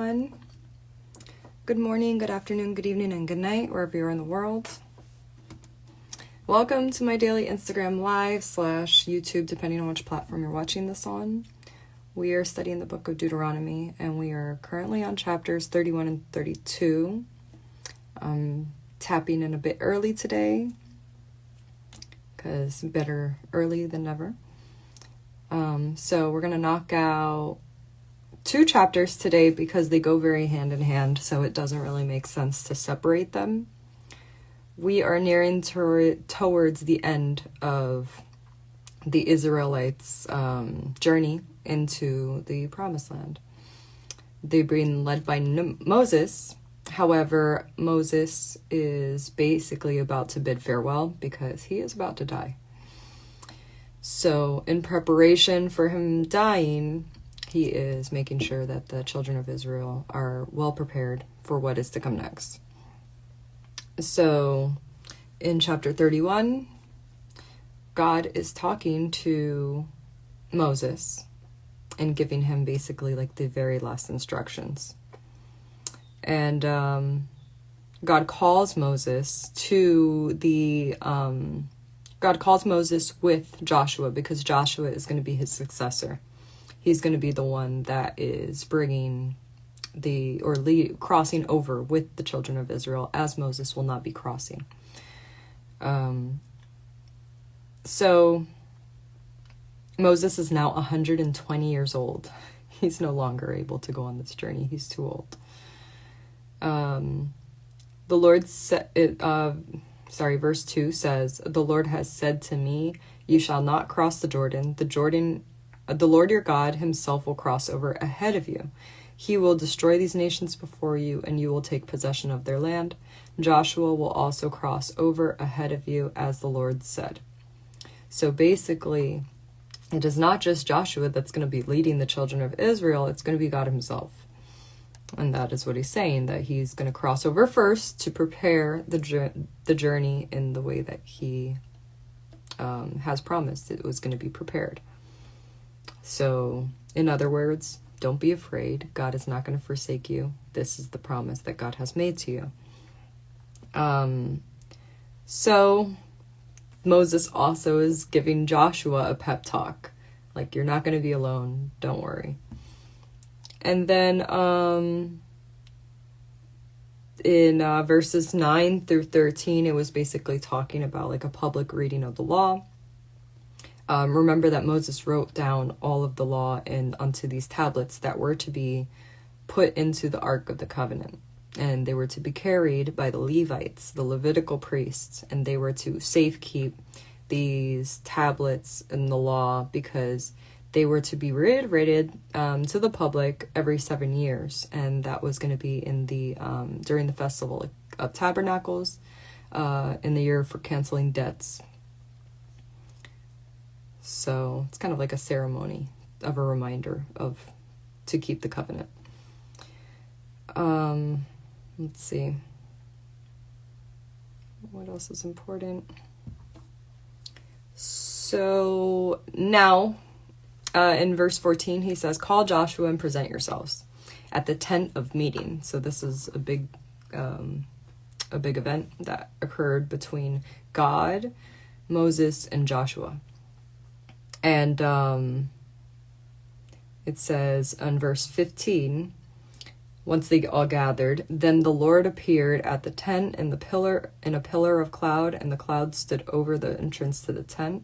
everyone. Good morning, good afternoon, good evening, and good night, wherever you're in the world. Welcome to my daily Instagram live / YouTube, depending on which platform you're watching this on. We are studying the book of Deuteronomy, and we are currently on chapters 31 and 32. I'm tapping in a bit early today, because better early than never. So we're going to knock out 2 chapters today because they go very hand in hand, so it doesn't really make sense to separate them. We are nearing towards the end of the Israelites' journey into the Promised Land. They're being led by Moses. However, Moses is basically about to bid farewell because he is about to die. So in preparation for him dying, he is making sure that the children of Israel are well prepared for what is to come next. So in chapter 31, God is talking to Moses and giving him basically like the very last instructions. And God calls Moses with Joshua, because Joshua is going to be his successor. He's going to be the one that is bringing crossing over with the children of Israel, as Moses will not be crossing. So Moses is now 120 years old. He's no longer able to go on this journey. He's too old. The Lord said, verse 2 says, "The Lord has said to me, you shall not cross the Jordan. The Lord your God himself will cross over ahead of you. He will destroy these nations before you, and you will take possession of their land. Joshua will also cross over ahead of you, as the Lord said." So basically, it is not just Joshua that's going to be leading the children of Israel, it's going to be God himself. And that is what he's saying, that he's going to cross over first to prepare the journey in the way that he has promised it was going to be prepared. So, in other words, don't be afraid. God is not going to forsake you. This is the promise that God has made to you. So, Moses also is giving Joshua a pep talk. Like, you're not going to be alone. Don't worry. And then in verses 9 through 13, it was basically talking about like a public reading of the law. Remember that Moses wrote down all of the law onto these tablets that were to be put into the Ark of the Covenant. And they were to be carried by the Levites, the Levitical priests, and they were to safekeep these tablets in the law because they were to be reiterated to the public every 7 years. And that was going to be in the during the Festival of Tabernacles, in the year for canceling debts. So it's kind of like a ceremony of a reminder to keep the covenant. Let's see. What else is important? So now, in verse 14, he says, "Call Joshua and present yourselves at the tent of meeting." So this is a big event that occurred between God, Moses, and Joshua. And it says in verse 15, once they all gathered, "Then the Lord appeared at the tent in a pillar of cloud, and the cloud stood over the entrance to the tent.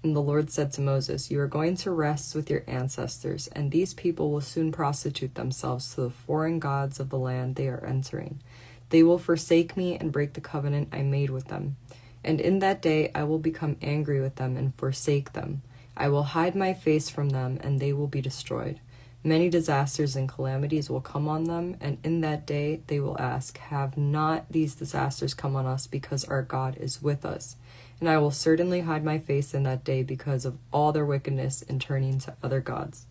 And the Lord said to Moses, you are going to rest with your ancestors, and these people will soon prostitute themselves to the foreign gods of the land they are entering. They will forsake me and break the covenant I made with them. And in that day I will become angry with them and forsake them. I will hide my face from them, and they will be destroyed. Many disasters and calamities will come on them, and in that day they will ask, have not these disasters come on us because our God is with us? And I will certainly hide my face in that day because of all their wickedness in turning to other gods."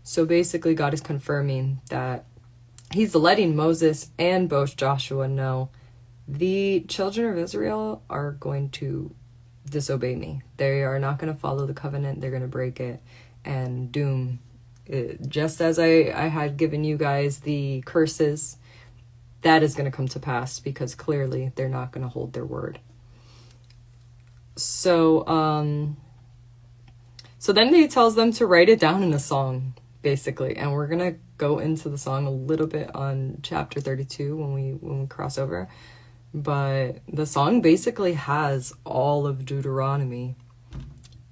So basically, God is confirming that he's letting Moses and both Joshua know the children of Israel are going to disobey me. They are not going to follow the covenant. They're going to break it, and doom Just as I had given you guys the curses, that is going to come to pass, because clearly they're not going to hold their word. So then he tells them to write it down in a song, basically. And we're going to go into the song a little bit on chapter 32 when we cross over. But the song basically has all of Deuteronomy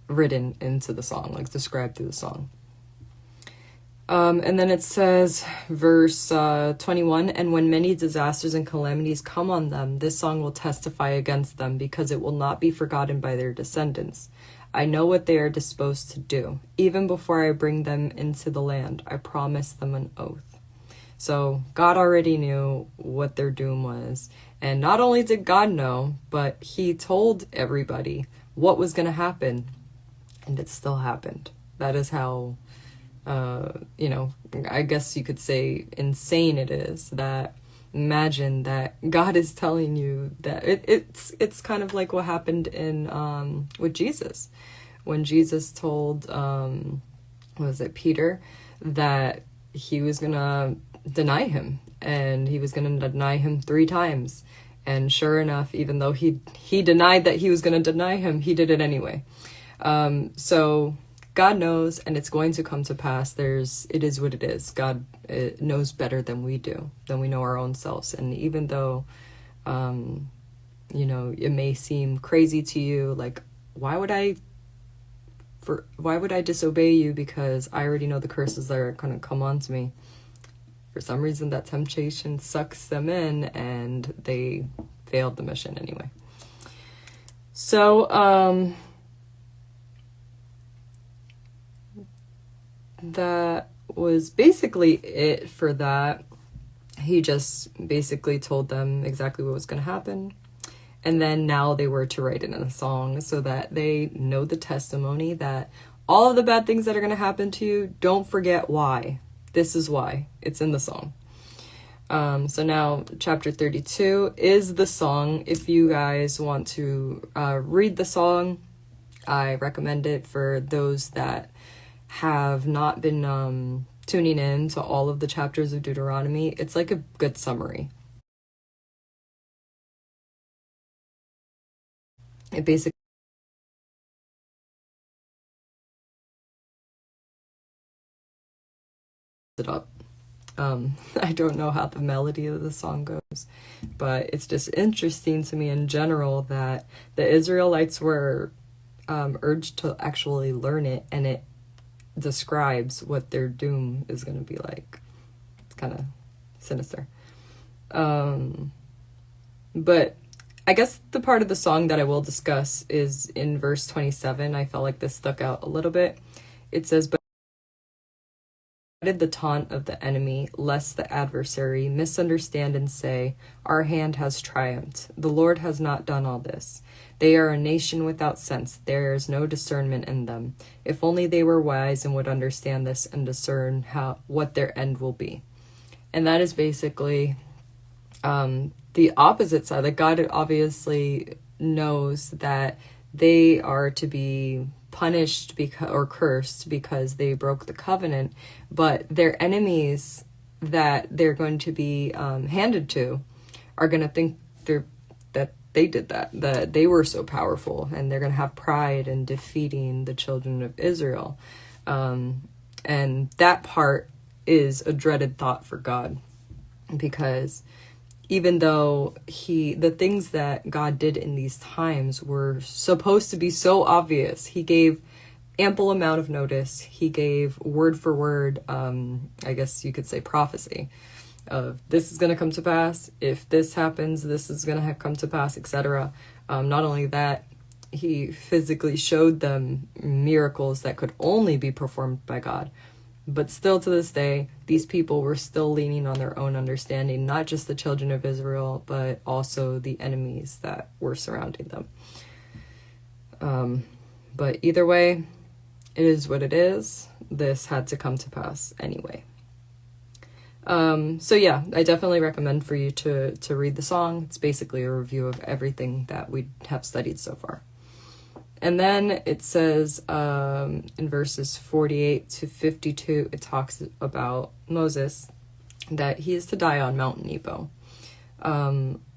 written into the song, like described through the song. And then it says, verse 21, and when many disasters and calamities come on them, this song will testify against them, because it will not be forgotten by their descendants. I know what they are disposed to do. Even before I bring them into the land, I promise them an oath. So God already knew what their doom was. And not only did God know, but he told everybody what was going to happen. And it still happened. That is how, I guess you could say insane it is. That imagine that God is telling you that it's kind of like what happened in with Jesus. When Jesus told, Peter, that he was going to deny him, and he was going to deny him 3 times. And sure enough, even though he denied that he was going to deny him, he did it anyway. So God knows, and it's going to come to pass. It is what it is. God knows better than we do, than we know our own selves. And even though, it may seem crazy to you, like, why would I disobey you? Because I already know the curses that are going to come onto me. For some reason, that temptation sucks them in, and they failed the mission anyway. So, that was basically it for that. He just basically told them exactly what was going to happen. And then now they were to write it in a song, so that they know the testimony that all of the bad things that are going to happen to you, don't forget why. This is why. It's in the song. So now chapter 32 is the song. If you guys want to read the song, I recommend it for those that have not been tuning in to all of the chapters of Deuteronomy. It's like a good summary. It basically it up. I don't know how the melody of the song goes, but it's just interesting to me in general that the Israelites were urged to actually learn it, and it describes what their doom is going to be like. It's kind of sinister. But I guess the part of the song that I will discuss is in verse 27. I felt like this stuck out a little bit. It says, but the taunt of the enemy, lest the adversary misunderstand and say, our hand has triumphed. The Lord has not done all this. They are a nation without sense. There is no discernment in them. If only they were wise and would understand this and discern what their end will be. And that is basically the opposite side. Like, God obviously knows that they are to be punished or cursed because they broke the covenant, but their enemies that they're going to be handed to are going to think that they did that they were so powerful, and they're going to have pride in defeating the children of Israel. And that part is a dreaded thought for God, because even though the things that God did in these times were supposed to be so obvious, he gave ample amount of notice. He gave word for word, I guess you could say prophecy of this is going to come to pass. If this happens, this is going to come to pass, etc. Not only that, he physically showed them miracles that could only be performed by God. But still to this day, these people were still leaning on their own understanding, not just the children of Israel, but also the enemies that were surrounding them. But either way, it is what it is. This had to come to pass anyway. So yeah, I definitely recommend for you to read the song. It's basically a review of everything that we have studied so far. And then it says in verses 48 to 52, it talks about Moses, that he is to die on Mount Nebo.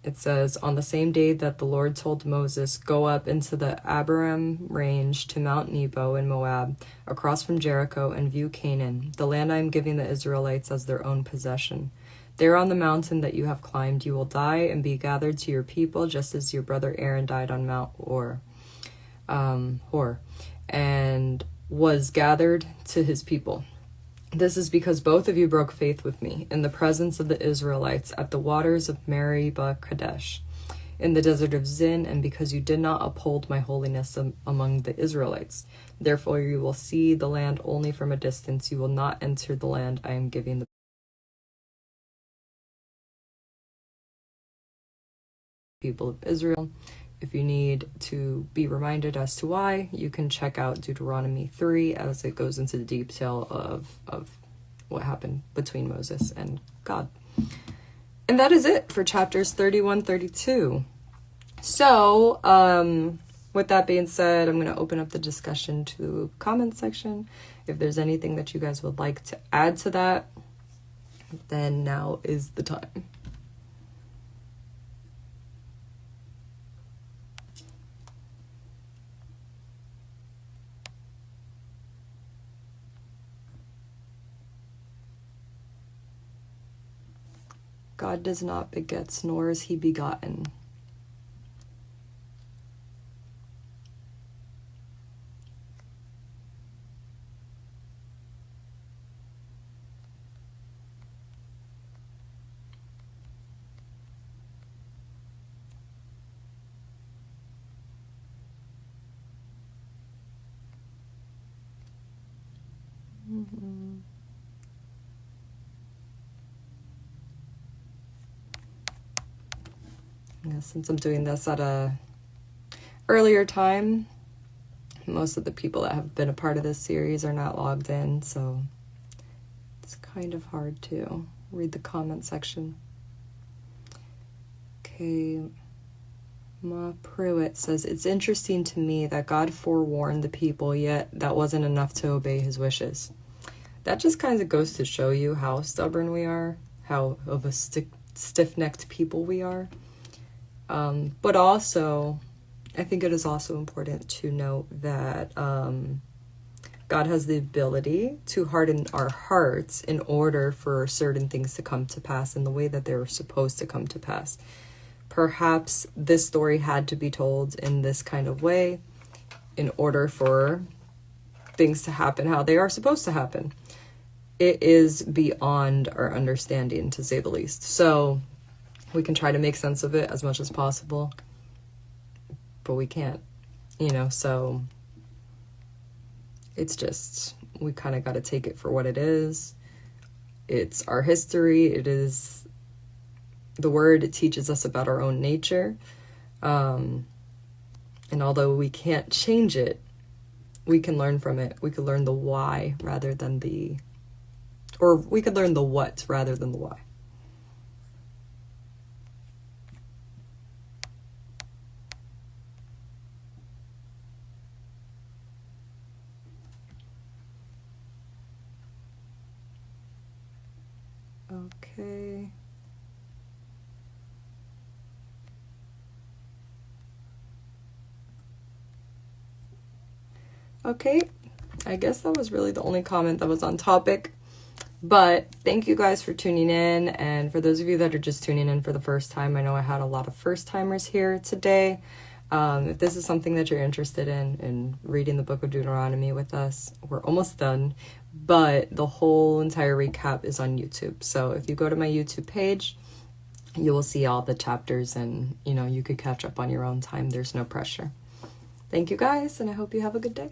It says, on the same day that the Lord told Moses, go up into the Abiram range to Mount Nebo in Moab, across from Jericho, and view Canaan, the land I am giving the Israelites as their own possession. There on the mountain that you have climbed, you will die and be gathered to your people, just as your brother Aaron died on Mount Hor, and was gathered to his people. This is because both of you broke faith with me in the presence of the Israelites at the waters of Meribah Kadesh, in the desert of Zin, and because you did not uphold my holiness among the Israelites. Therefore you will see the land only from a distance. You will not enter the land I am giving the people of Israel. If you need to be reminded as to why, you can check out Deuteronomy 3 as it goes into the detail of what happened between Moses and God. And that is it for chapters 31-32. So, with that being said, I'm going to open up the discussion to the comment section. If there's anything that you guys would like to add to that, then now is the time. God does not begets, nor is he begotten. Yeah, since I'm doing this at a earlier time, most of the people that have been a part of this series are not logged in, so it's kind of hard to read the comment section. Okay, Ma Pruitt says, it's interesting to me that God forewarned the people, yet that wasn't enough to obey his wishes. That just kind of goes to show you how stubborn we are, how of a stiff-necked people we are. But also, I think it is also important to note that God has the ability to harden our hearts in order for certain things to come to pass in the way that they're supposed to come to pass. Perhaps this story had to be told in this kind of way in order for things to happen how they are supposed to happen. It is beyond our understanding, to say the least. So we can try to make sense of it as much as possible, but we can't, so it's just, we kind of got to take it for what it is. It's our history. It is the word. It teaches us about our own nature. And although we can't change it, we can learn from it. We could learn the why rather than or we could learn the what rather than the why. Okay. Okay, I guess that was really the only comment that was on topic. But thank you guys for tuning in. And for those of you that are just tuning in for the first time, I know I had a lot of first timers here today. If this is something that you're interested in reading the book of Deuteronomy with us, we're almost done. But the whole entire recap is on YouTube. So if you go to my YouTube page, you will see all the chapters and, you could catch up on your own time. There's no pressure. Thank you guys, and I hope you have a good day.